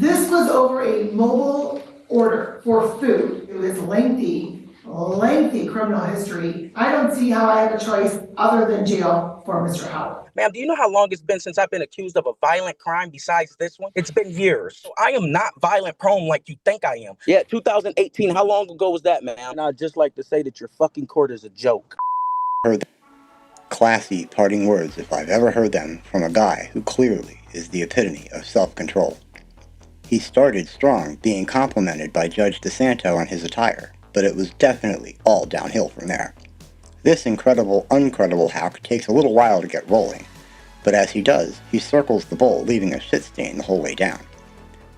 This was over a mobile order for food. It was lengthy criminal history. I don't see how I have a choice other than jail for Mr. Houck. Ma'am, do you know how long it's been since I've been accused of a violent crime besides this one? It's been years. So I am not violent prone like you think I am. Yeah, 2018, how long ago was that, ma'am? And I'd just like to say that your fucking court is a joke. Heard classy parting words if I've ever heard them from a guy who clearly is the epitome of self-control. He started strong, being complimented by Judge DiSanto on his attire, but it was definitely all downhill from there. This UNcredible Houck takes a little while to get rolling, but as he does, he circles the bowl, leaving a shit stain the whole way down.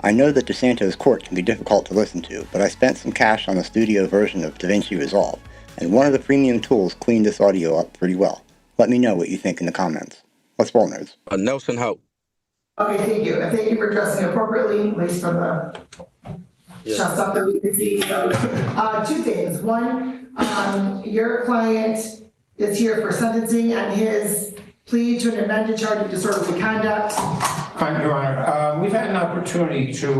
I know that DiSanto's court can be difficult to listen to, but I spent some cash on the studio version of Davinci Resolve, and one of the premium tools cleaned this audio up pretty well. Let me know what you think in the comments. Let's roll, nerds. Nelson Houck. Okay, thank you. And thank you for dressing appropriately, at least from the shots up that we can see. So, two things. One, your client is here for sentencing and his plea to an amended charge of disorderly conduct. Fine, Your Honor. We've had an opportunity to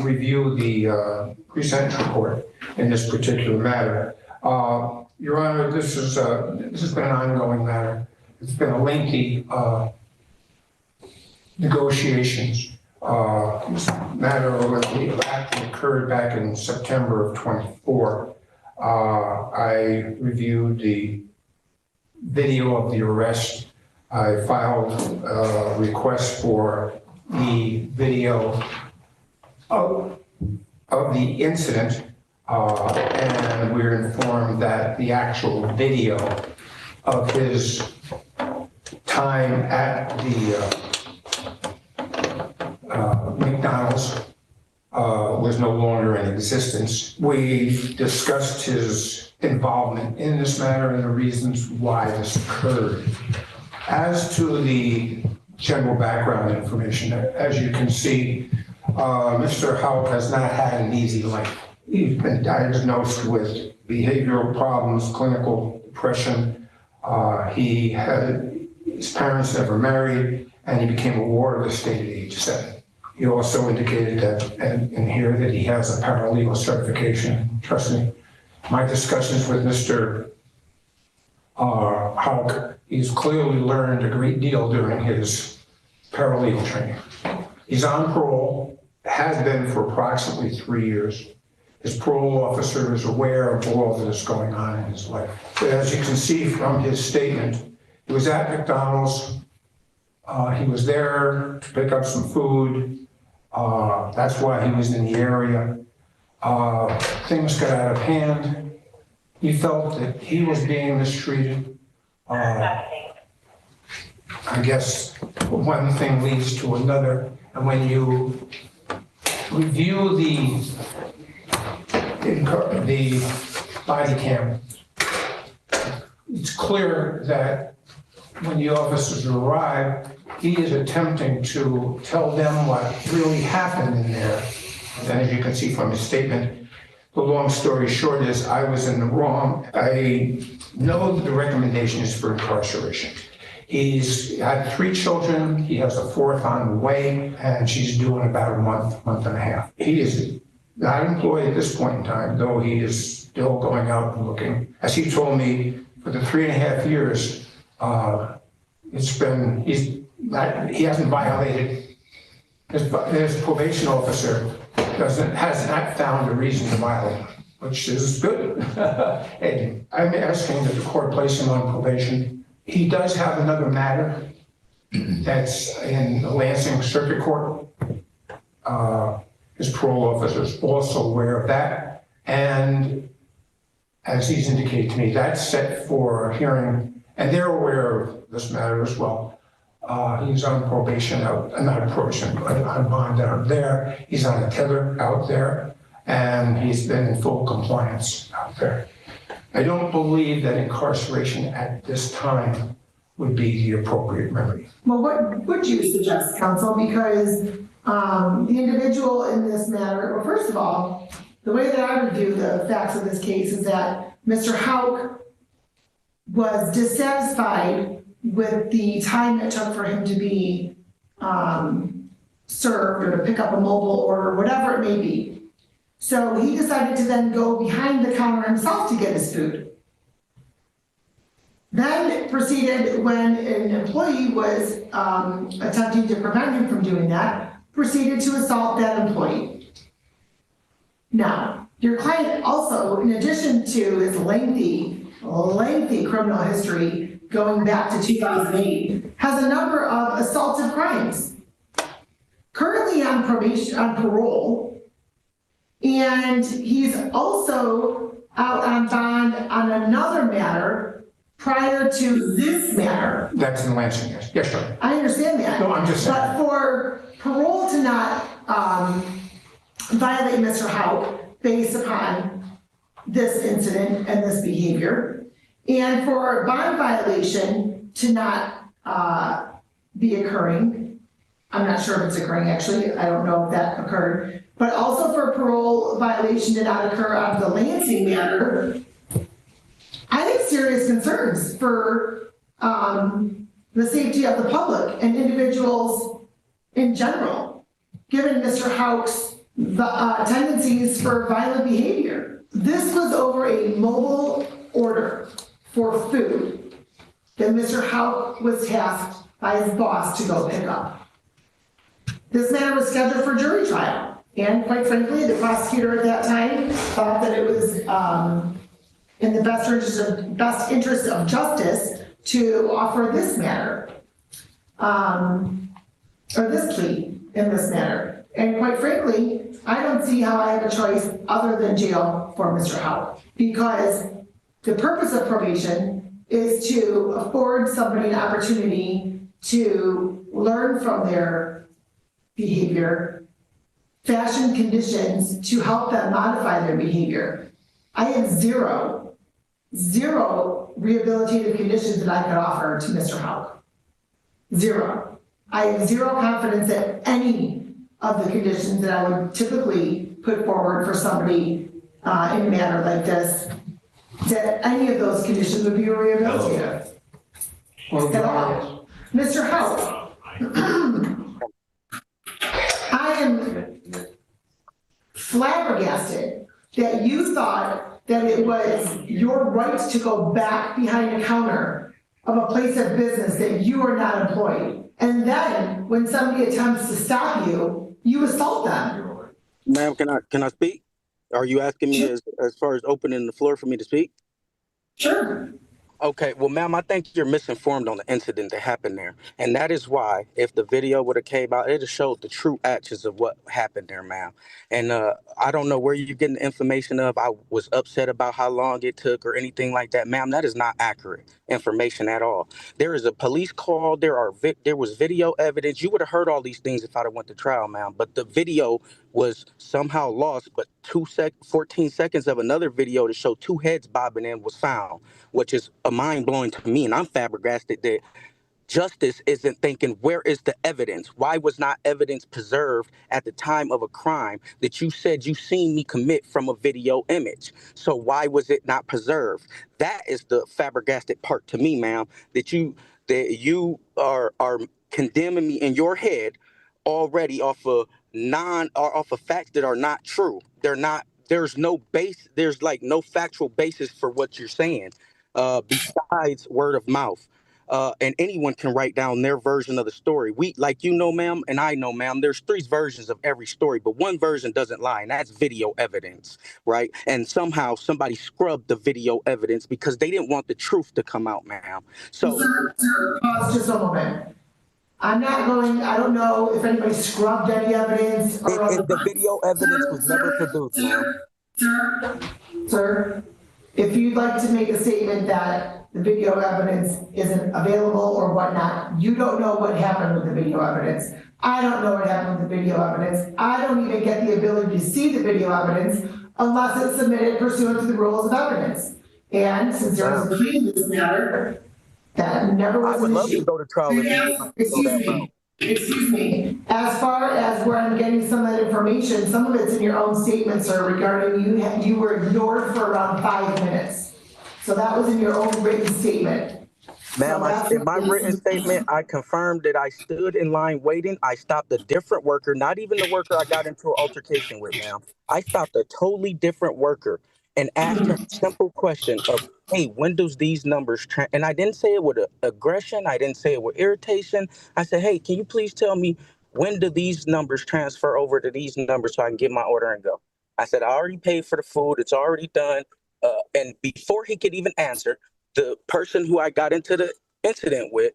review the pre-sentence report in this particular matter. Your Honor, this has been an ongoing matter. It's been a lengthy negotiations. This matter actually occurred back in September of 24. I reviewed the video of the arrest. I filed a request for the video of the incident, and we were informed that the actual video of his time at the McDonald's was no longer in existence. We discussed his involvement in this matter and the reasons why this occurred. As to the general background information, as you can see, Mr. Houck has not had an easy life. He's been diagnosed with behavioral problems, clinical depression. His parents never married, and he became a ward of the state at age 7. He also indicated that, and here, that he has a paralegal certification. Trust me, my discussions with Mr. Houck, he's clearly learned a great deal during his paralegal training. He's on parole, has been for approximately 3 years. His parole officer is aware of all that is going on in his life. But as you can see from his statement, he was at McDonald's. He was there to pick up some food. That's why he was in the area. Things got out of hand. He felt that he was being mistreated. I guess one thing leads to another. And when you review the body cam, it's clear that when the officers arrive, he is attempting to tell them what really happened in there. And as you can see from his statement, the long story short is I was in the wrong. I know that the recommendation is for incarceration. He's had 3 children. He has a 4th on the way, and she's due in about a month and a half. He is not employed at this point in time, though he is still going out and looking. As he told me, for the 3.5 years, he hasn't violated, his probation officer has not found a reason to violate, which is good. And I'm asking that the court place him on probation. He does have another matter that's in the Lansing Circuit Court. His parole officer is also aware of that. And as he's indicated to me, that's set for hearing, and they're aware of this matter as well. He's on probation not probation, but on bond out there. He's on a tether out there, and he's been in full compliance out there. I don't believe that incarceration at this time would be the appropriate remedy. Well, what would you suggest, counsel? Because the individual in this matter, well, first of all, the way that I review the facts of this case is that Mr. Houck was dissatisfied with the time it took for him to be served or to pick up a mobile order, whatever it may be. So he decided to then go behind the counter himself to get his food. Then proceeded, when an employee was attempting to prevent him from doing that, proceeded to assault that employee. Now, your client also, in addition to his lengthy criminal history going back to 2008, has a number of assaultive crimes. Currently on probation, on parole, and he's also out on bond on another matter prior to this matter. That's in Lansing, yes. Yes, sir. I understand that. No, I'm just saying. But for parole to not violate Mr. Houck based upon this incident and this behavior, and for bond violation to not be occurring, I'm not sure if it's occurring actually, I don't know if that occurred, but also for parole violation to not occur on the Lansing matter, I think serious concerns for the safety of the public and individuals in general, given Mr. Houck's tendencies for violent behavior. This was over a mobile order for food that Mr. Houck was tasked by his boss to go pick up. This matter was scheduled for jury trial, and quite frankly, the prosecutor at that time thought that it was in the best interest of justice to offer this matter, or this plea in this matter. And quite frankly, I don't see how I have a choice other than jail for Mr. Houck, because the purpose of probation is to afford somebody an opportunity to learn from their behavior, fashion conditions to help them modify their behavior. I have zero rehabilitative conditions that I could offer to Mr. Houck. Zero. I have zero confidence that any of the conditions that I would typically put forward for somebody in a matter like this, that any of those conditions would be rehabilitative. At all. Mr. Houck, I am flabbergasted that you thought that it was your right to go back behind a counter of a place of business that you are not employed. And then when somebody attempts to stop you, you assault them. Ma'am, can I speak? Are you asking me as far as opening the floor for me to speak? Sure. Okay, well, ma'am, I think you're misinformed on the incident that happened there. And that is why, if the video would have came out, it would have showed the true actions of what happened there, ma'am. And I don't know where you're getting the information of. I was upset about how long it took or anything like that. Ma'am, that is not accurate information at all. There is a police call. There was video evidence. You would have heard all these things if I'd have went to trial, ma'am. But the video was somehow lost. But 14 seconds of another video to show two heads bobbing in was found, which is mind-blowing to me. And I'm flabbergasted that justice isn't thinking, where is the evidence? Why was not evidence preserved at the time of a crime that you said you seen me commit from a video image? So why was it not preserved? That is the flabbergasted part to me, ma'am, that you are condemning me in your head already off of facts that are not true. There's like no factual basis for what you're saying. Besides word of mouth. And anyone can write down their version of the story. Ma'am, and I know, ma'am, there's 3 versions of every story, but one version doesn't lie, and that's video evidence, right? And somehow somebody scrubbed the video evidence because they didn't want the truth to come out, ma'am. So, Sir, pause just a moment. I don't know if anybody scrubbed any evidence. if the video evidence was never produced, ma'am. Sir, if you'd like to make a statement that the video evidence isn't available or whatnot, you don't know what happened with the video evidence. I don't know what happened with the video evidence. I don't even get the ability to see the video evidence unless it's submitted pursuant to the rules of evidence. And since there was a plea in this matter, that never was an issue. I would love to go to trial. Excuse me. As far as where I'm getting some of that information, some of it's in your own statement, sir, regarding you were ignored for around 5 minutes. So that was in your own written statement. So Ma'am, that's in what my this written is. statement, I confirmed that I stood in line waiting. I stopped a different worker, not even the worker I got into an altercation with, ma'am. I stopped a totally different worker and asked him a simple question of, hey, when does these numbers and I didn't say it with aggression. I didn't say it with irritation. I said, hey, can you please tell me when do these numbers transfer over to these numbers so I can get my order and go? I said, I already paid for the food. It's already done. And before he could even answer, the person who I got into the incident with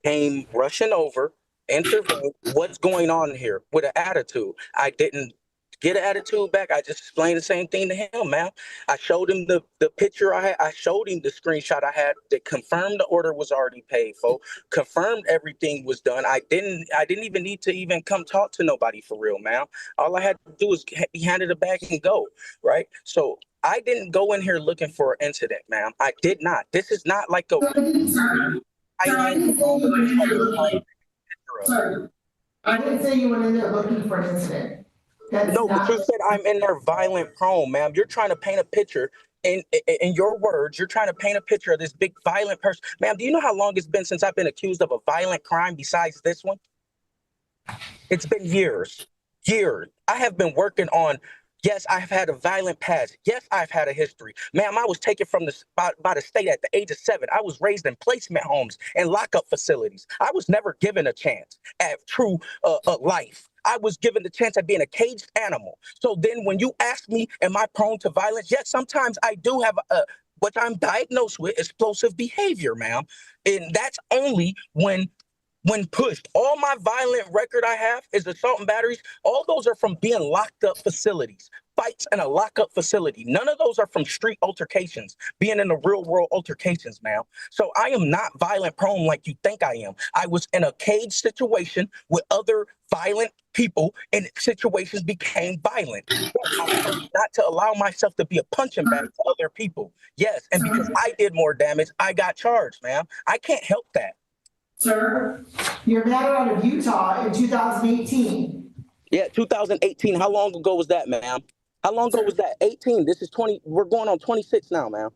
came rushing over, intervened. What's going on here with an attitude? I didn't get an attitude back. I just explained the same thing to him, man. I showed him the picture I had. I showed him the screenshot I had that confirmed the order was already paid for, confirmed everything was done. I didn't even need to even come talk to nobody for real, man. All I had to do was be handed it back and go, right? So I didn't go in here looking for an incident, ma'am. I did not. This is not like a I violent didn't say you went in there looking. picture of. Sorry, I didn't say you went in there looking for an incident. That's No, but not. you said I'm in there violent prone, ma'am. You're trying to paint a picture in your words. You're trying to paint a picture of this big violent person, ma'am. Do you know how long it's been since I've been accused of a violent crime besides this one? It's been years, years. I have been working on. Yes, I've had a violent past. Yes, I've had a history. Ma'am, I was taken from by the state at the age of 7. I was raised in placement homes and lockup facilities. I was never given a chance at true life. I was given the chance at being a caged animal. So then when you ask me, am I prone to violence? Yes, sometimes I do have what I'm diagnosed with, explosive behavior, ma'am. And that's only when pushed. All my violent record I have is assault and batteries. All those are from being locked up facilities, fights in a lockup facility. None of those are from street altercations, being in the real world altercations, ma'am. So I am not violent prone like you think I am. I was in a cage situation with other violent people and situations became violent. Yes, I chose not to allow myself to be a punching bag to other people. Yes, and because I did more damage, I got charged, ma'am. I can't help that. Sir, you're a matter out of Utah in 2018. Yeah, 2018. How long ago was that, ma'am? How long ago was that? 18. This is 20. We're going on 26 now, ma'am.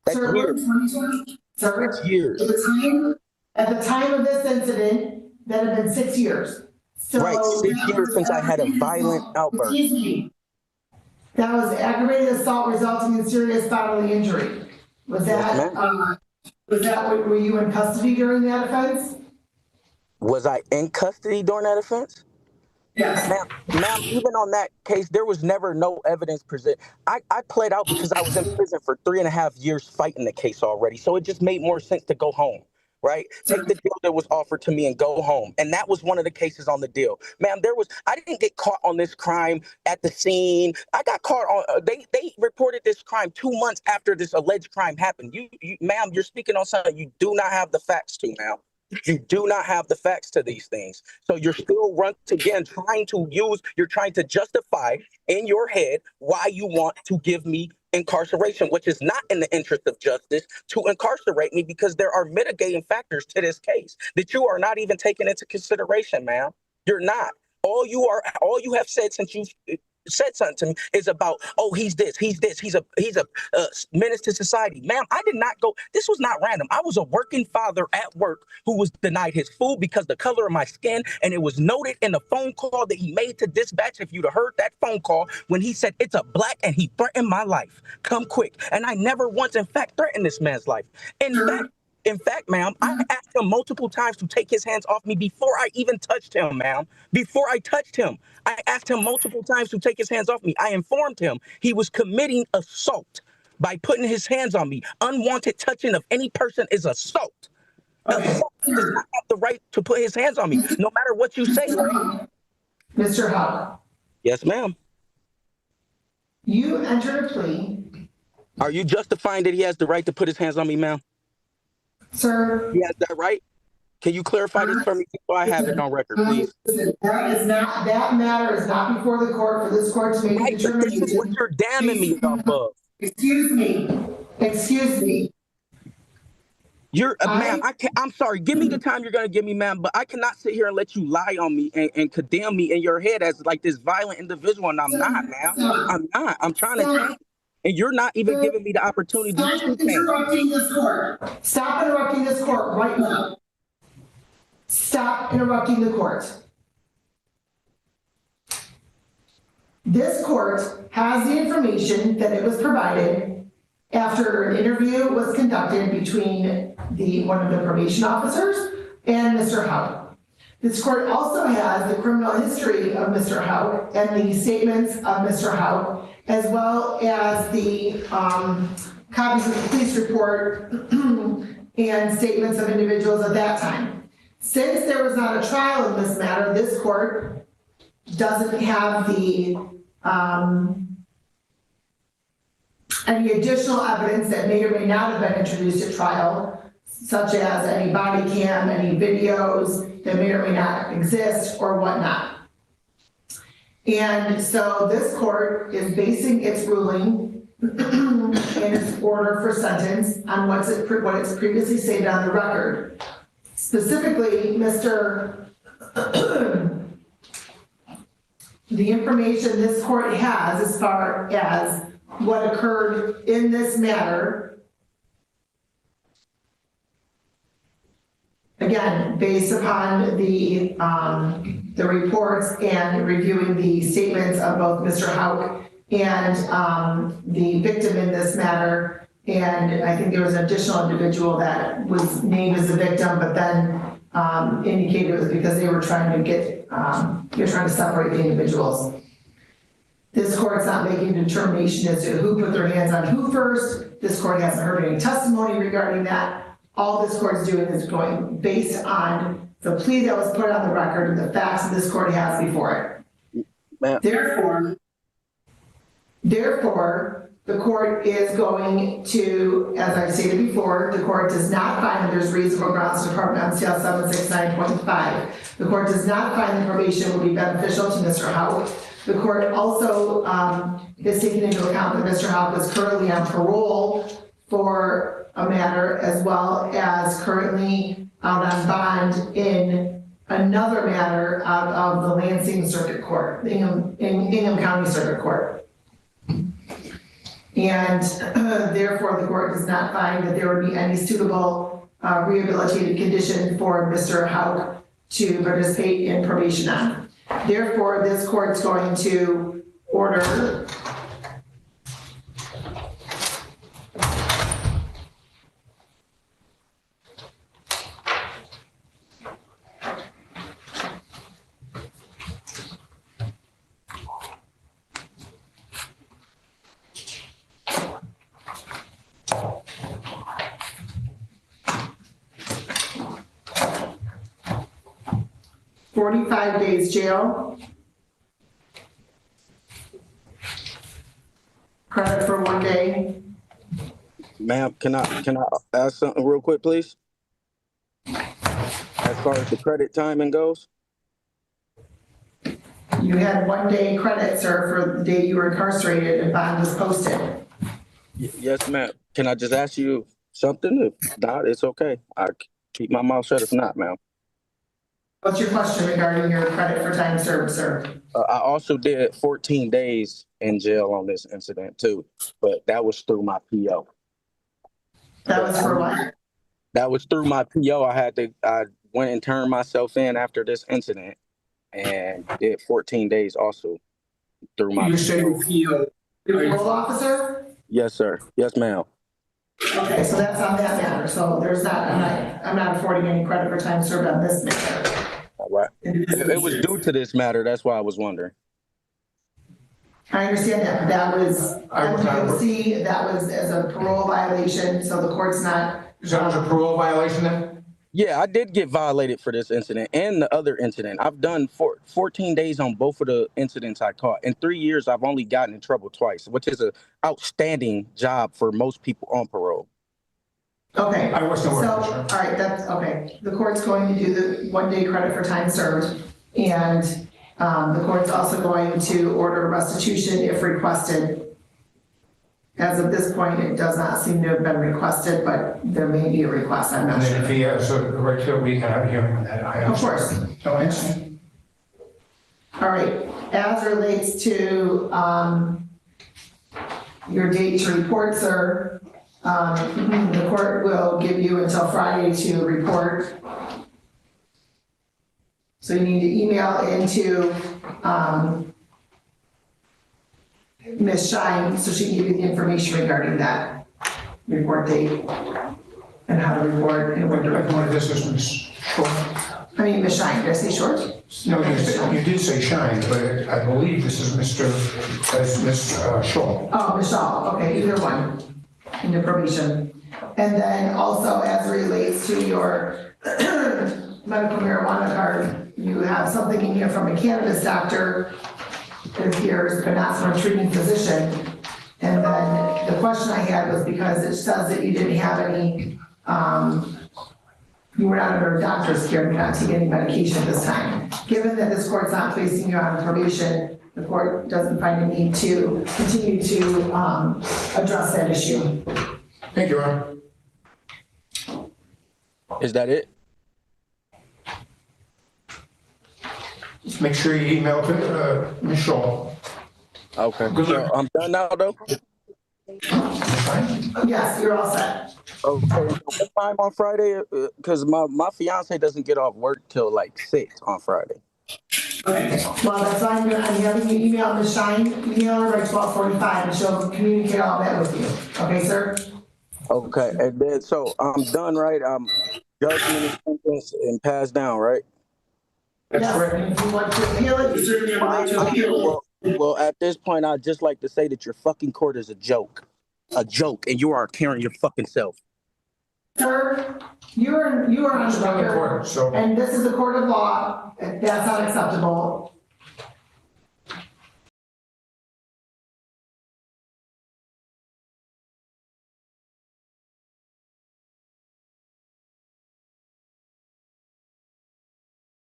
That's Sir, we're in years. 2020. Sir, That's years. at the time of this incident, that had been 6 years. So Right, 6 years since I had a violent outburst. Excuse me. That was aggravated assault resulting in serious bodily injury. Was that, Yes, were you in custody during that offense? Was I in custody during that offense? Yes. Ma'am, even on that case, there was never no evidence presented. I played out because I was in prison for 3.5 years fighting the case already. So it just made more sense to go home, right? Take the deal that was offered to me and go home. And that was one of the cases on the deal. Ma'am, I didn't get caught on this crime at the scene. I got caught on, they reported this crime 2 months after this alleged crime happened. Ma'am, you're speaking on something you do not have the facts to, ma'am. You do not have the facts to these things. So you're still once again you're trying to justify in your head why you want to give me incarceration, which is not in the interest of justice to incarcerate me because there are mitigating factors to this case that you are not even taking into consideration, ma'am. You're not. All you have said since you said something to me is about, oh, he's a menace to society. Ma'am, I did not go, this was not random. I was a working father at work who was denied his food because the color of my skin, and it was noted in the phone call that he made to dispatch, if you'd have heard that phone call, when he said it's a black and he threatened my life. Come quick. And I never once, in fact, threatened this man's life. In fact, ma'am, I asked him multiple times to take his hands off me before I even touched him, ma'am. Before I touched him, I asked him multiple times to take his hands off me. I informed him he was committing assault by putting his hands on me. Unwanted touching of any person is assault. Assault does not have the right to put his hands on me, no matter what you say. Right? Mr. Houck, Yes, ma'am. you entered a plea. Are you justifying that he has the right to put his hands on me, ma'am? Sir. He has that right? Can you clarify this for me so I have it on record, please? That matter is not before the court for this court to make a determination. This is what you're damning me off of. Excuse me. Ma'am, I'm sorry. Give me the time you're going to give me, ma'am, but I cannot sit here and let you lie on me and condemn me in your head as like this violent individual, and I'm not, ma'am. I'm not. I'm trying to change. And you're not even giving me the opportunity to Stop speak, ma'am. interrupting this court. Stop interrupting this court right now. Stop interrupting the court. This court has the information that it was provided after an interview was conducted between one of the probation officers and Mr. Houck. This court also has the criminal history of Mr. Houck and the statements of Mr. Houck, as well as the copies of the police report and statements of individuals at that time. Since there was not a trial in this matter, this court doesn't have the any additional evidence that may or may not have been introduced at trial, such as any body cam, any videos that may or may not exist or whatnot. And so this court is basing its ruling and its order for sentence on what it's previously stated on the record. Specifically, the information this court has as far as what occurred in this matter, again, based upon the reports and reviewing the statements of both Mr. Houck and the victim in this matter, and I think there was an additional individual that was named as a victim, but then indicated it was because they were trying to separate the individuals. This court's not making a determination as to who put their hands on who first. This court hasn't heard any testimony regarding that. All this court's doing is going based on the plea that was put on the record and the facts that this court has before it. Therefore, the court is going to, as I stated before, the court does not find that there's reasonable grounds to Department MCL 769.5. The court does not find the probation will be beneficial to Mr. Houck. The court also is taking into account that Mr. Houck is currently on parole for a matter, as well as currently out on bond in another matter out of the Lansing Circuit Court, Ingham County Circuit Court. And therefore, the court does not find that there would be any suitable rehabilitative condition for Mr. Houck to participate in probation on. Therefore, this court's going to order $45 days jail, credit for 1 day. Ma'am, can I ask something real quick, please? As far as the credit timing goes? You had 1 day credit, sir, for the day you were incarcerated and bond was posted. Yes, ma'am. Can I just ask you something? If not, it's okay. I keep my mouth shut if not, ma'am. What's your question regarding your credit for time served, sir? I also did 14 days in jail on this incident too, but that was through my PO. That was for what? That was through my PO. I went and turned myself in after this incident and did 14 days also through my You PO. say PO. Parole officer? Yes, sir. Yes, ma'am. Okay, so that's on that matter. So there's not, I'm not affording any credit for time served on this matter. All right. It was due to this matter. That's why I was wondering. I understand that, but that was, MPOC, that was as a parole violation, so the court's not. Is that was a parole violation then? Yeah, I did get violated for this incident and the other incident. I've done 14 days on both of the incidents I caught. In 3 years, I've only gotten in trouble twice, which is an outstanding job for most people on parole. Okay, I wasn't aware of so, this, all right, that's, okay. The court's going to do the 1 day credit for time served, and the court's also going to order restitution if requested. As of this point, it does not seem to have been requested, but there may be a request, I'm not And then sure. if he has a right to, we can have a hearing on that. Of course. So it's, All right, as relates to your date to report, sir. The court will give you until Friday to report. So you need to email into Ms. Shine so she can give you the information regarding that report date and how to report and where to I report. believe this is Ms. Short. I mean, Ms. Shine, did I say short? No, you did say Shine, but I believe this is Ms. Shaw. Oh, Michelle, okay, either one, in the probation. And then also as it relates to your medical marijuana card, you have something in here from a cannabis doctor, it appears, but not from a treating physician. And then the question I had was because it says that you didn't have any, you were not under a doctor's care, you're not taking any medication at this time. Given that this court's not placing you on probation, the court doesn't find a need to continue to address that issue. Thank you, Your Honor. Is that it? Just make sure you email to Ms. Shaw. Okay. Good So luck. I'm done now, though? Fine. Yes, you're all set. Okay. What time on Friday? Because my fiance doesn't get off work till like 6 on Friday. Okay, well, that's fine, I'm having you email Ms. Shine, email her by 12:45, and she'll communicate all that with you, okay, sir? Okay. And then, so I'm done, right? Judgment is sentenced and passed down, right? That's Yes, correct. and if you want to appeal it, you certainly have a right to appeal it. Well, at this point, I'd just like to say that your fucking court is a joke, and you are carrying your fucking self. Sir, you are on It's the not the record, court, so and this is a court of law, and that's not acceptable.